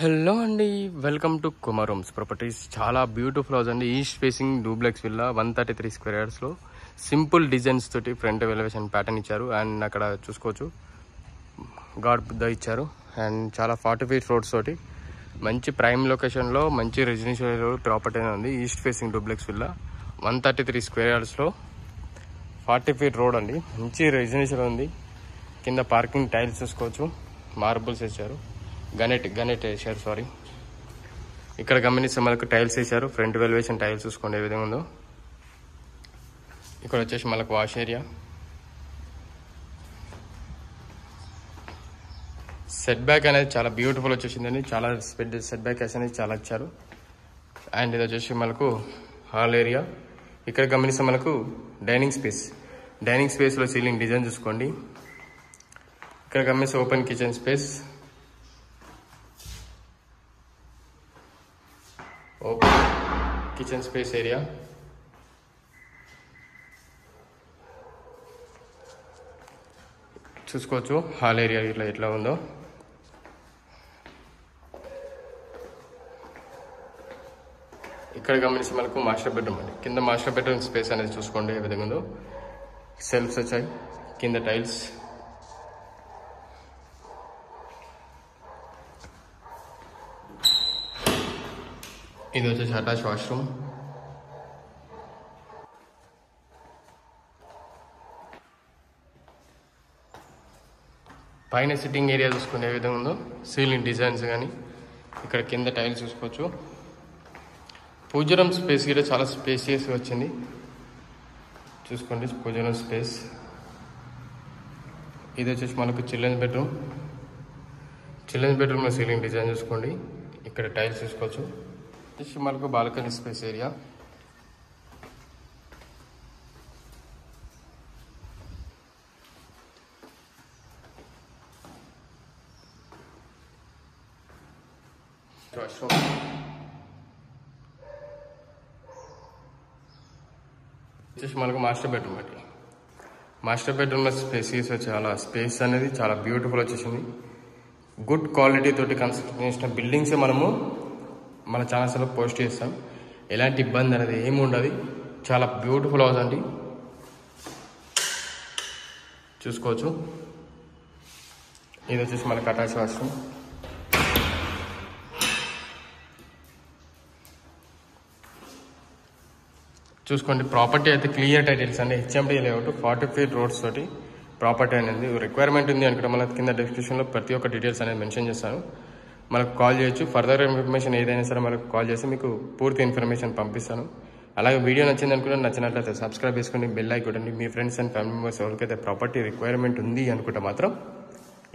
Hello అండి, welcome to Kumar homes properties. చాలా beautiful house అండి. East facing duplex villa 133 square యార్డ్స్లో సింపుల్ డిజైన్స్ తోటి ఫ్రంట్ ఎలివేషన్ ప్యాటర్న్ ఇచ్చారు. అండ్ అక్కడ చూసుకోవచ్చు గాడ్ బుద్ధ ఇచ్చారు. అండ్ చాలా 40 feet రోడ్స్ తోటి మంచి ప్రైమ్ లొకేషన్లో మంచి రెసిడెన్షియల్ ప్రాపర్టీ ఉంది. East facing duplex villa 133 square యార్డ్స్లో 40 feet రోడ్ అండి. మంచి రెసిడెన్షియల్ ఉంది. కింద పార్కింగ్ టైల్స్ చూసుకోవచ్చు, మార్బుల్స్ ఇచ్చారు, గనెట్ వేసారు. సారీ, ఇక్కడ గమనిస్తే మనకు టైల్స్ వేసారు. ఫ్రంట్ ఎలివేషన్ టైల్స్ చూసుకోండి ఏ విధంగా ఉందో. ఇక్కడ వచ్చేసి మనకు వాష్ ఏరియా, సెట్ బ్యాక్ అనేది చాలా బ్యూటిఫుల్ వచ్చేసిందండి. చాలా సెట్ బ్యాక్ అనేది చాలా ఇచ్చారు. అండ్ ఇది వచ్చేసి మనకు హాల్ ఏరియా. ఇక్కడ గమనిస్తే మనకు డైనింగ్ స్పేస్లో సీలింగ్ డిజైన్ చూసుకోండి. ఇక్కడ గమనిస్తే open kitchen space, open kitchen space area. చూసుకోవచ్చు హాల్ ఏరియా ఇట్లా ఎట్లా ఉందో. ఇక్కడ గమనించి మనకు మాస్టర్ బెడ్రూమ్ అండి. కింద మాస్టర్ బెడ్రూమ్ స్పేస్ అనేది చూసుకోండి ఏ విధంగా ఉందో. సెల్ఫ్స్ వచ్చాయి, కింద టైల్స్. ఇది వచ్చేసి అటాచ్ వాష్రూమ్. పైన సిట్టింగ్ ఏరియా చూసుకునే ఏ విధంగా ఉందో. సీలింగ్ డిజైన్స్ కానీ ఇక్కడ కింద టైల్స్ చూసుకోవచ్చు. పూజరం స్పేస్ కూడా చాలా స్పేసియస్గా వచ్చింది. చూసుకోండి పూజరం స్పేస్. ఇది వచ్చేసి మనకు చిల్డ్రన్స్ బెడ్రూమ్లో సీలింగ్ డిజైన్ చూసుకోండి. ఇక్కడ టైల్స్ చూసుకోవచ్చు. మనకు బాల్కనీ స్పేస్ ఏరియా. వాష్రూమ్. వచ్చేసి మనకు మాస్టర్ బెడ్రూమ్ అండి. మాస్టర్ బెడ్రూమ్లో స్పేసియస్ చాలా స్పేస్ అనేది చాలా బ్యూటిఫుల్ వచ్చేసింది. గుడ్ క్వాలిటీ తోటి కన్స్ట్రక్షన్ చేసిన బిల్డింగ్సే మనము మన ఛానల్స్లో పోస్ట్ చేస్తాం. ఎలాంటి ఇబ్బంది అనేది ఏమి ఉండదు. చాలా బ్యూటిఫుల్ హౌస్ అండి. చూసుకోవచ్చు. ఇది వచ్చేసి మనకు అటాచ్ వాష్రూమ్. చూసుకోండి ప్రాపర్టీ అయితే క్లియర్ టైటిల్స్ అండి. హెచ్ఎండి లేఅవుట్ 40 feet రోడ్స్ తోటి ప్రాపర్టీ అనేది. రిక్వైర్మెంట్ ఉంది అనుకుంటే మన కింద డిస్క్రిప్షన్లో ప్రతి ఒక్క డీటెయిల్స్ అనేది మెన్షన్ చేస్తాను. మనకు కాల్ చేయొచ్చు. ఫర్దర్ ఇన్ఫర్మేషన్ ఏదైనా సరే మనకు కాల్ చేసి మీకు పూర్తి ఇన్ఫర్మేషన్ పంపిస్తాను. అలాగే వీడియో నచ్చింది అనుకుంటే నచ్చినట్లయితే సబ్స్క్రైబ్ చేసుకుని బెల్ ఐకాన్ కొట్టండి. మీ ఫ్రెండ్స్ అండ్ ఫ్యామిలీ మెంబర్స్ ఎవరికైతే ప్రాపర్టీ రిక్వైర్మెంట్ ఉంది అనుకుంటే మాత్రం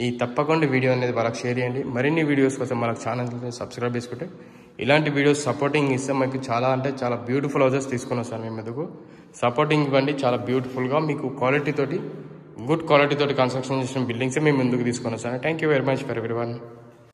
ఈ తప్పకుండా వీడియో అనేది వాళ్ళకి షేర్ చేయండి. మరిన్ని వీడియోస్ కోసం మనకు ఛానల్ని సబ్స్క్రైబ్ చేసుకుంటే ఇలాంటి వీడియోస్ సపోర్టింగ్ ఇస్తే మనకి చాలా అంటే చాలా బ్యూటిఫుల్ హౌసెస్ తీసుకొని వస్తాను. మేము ఎందుకు సపోర్టింగ్ ఇవ్వండి. చాలా బ్యూటిఫుల్గా మీకు గుడ్ క్వాలిటీ తోటి కన్స్ట్రక్షన్ చేసిన బిల్డింగ్సే మేము ముందుకు తీసుకొని వస్తాను. Thank you very much for everyone.